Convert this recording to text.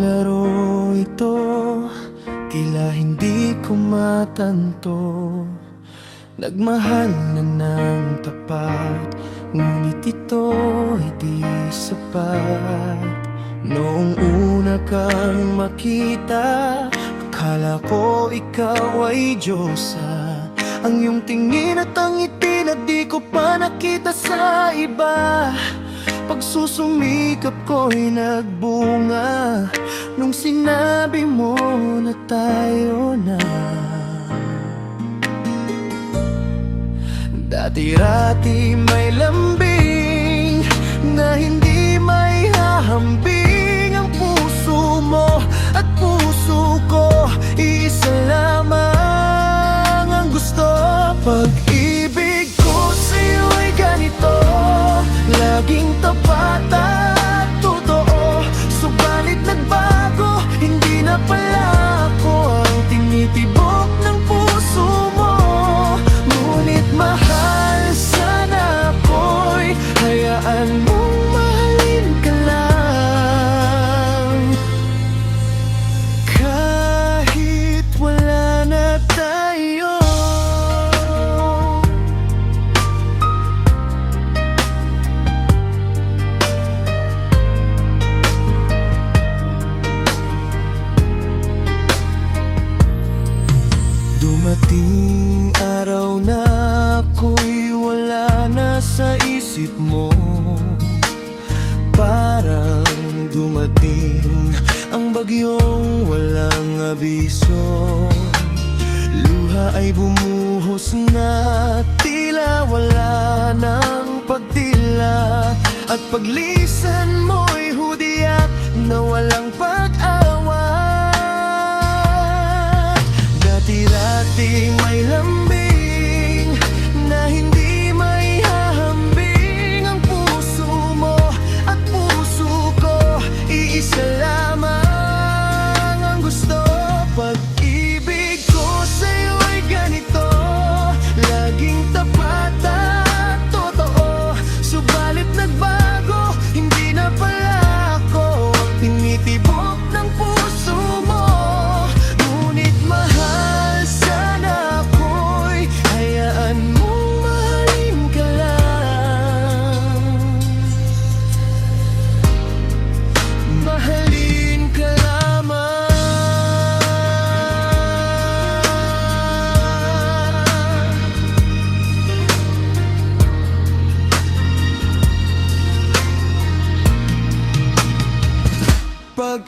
laro ito, tila hindi ko matanto. Nagmahal na ng tapat, ngunit ito hindi sapat. Noong una kang makita, akala ko ikaw ay Diyosa. Ang iyong tingin at ang ngiti na di ko pa nakita sa iba. Pagsusumikap ko'y nagbunga nung sinabi mo na tayo na. Dati-rati may lambing na hindi may hahambing. Ang puso mo at puso ko, iisa lamang ang gusto. Pag-ibig ko sa'yo ay ganito, laging tapat at totoo. Subalit nagbago, hindi na pala ako ang tinitibok ng puso mo. Ngunit mahal sana ako'y hayaan mong mahalin ka lang. Kahit wala na tayo. Dumating araw na ako'y wala na sa isip mo. Parang dumating ang bagyong walang abiso. Luha ay bumuhos na, tila wala ng pagtila. At paglisan mo'y hudyat na walang pag-awat. Dati-dati may lambing na hindi may hahambing. Ang puso mo at puso ko, iisa lamang ang gusto. Pag-ibig ko sa'yo ay ganito, laging tapat at totoo. Subalit nagbago, hindi na pala ako ang tinitibok ng puso mo. Ngunit mahal sana ako'y hayaan mong mahalin ka lang. Mahalin ka lamang. Pag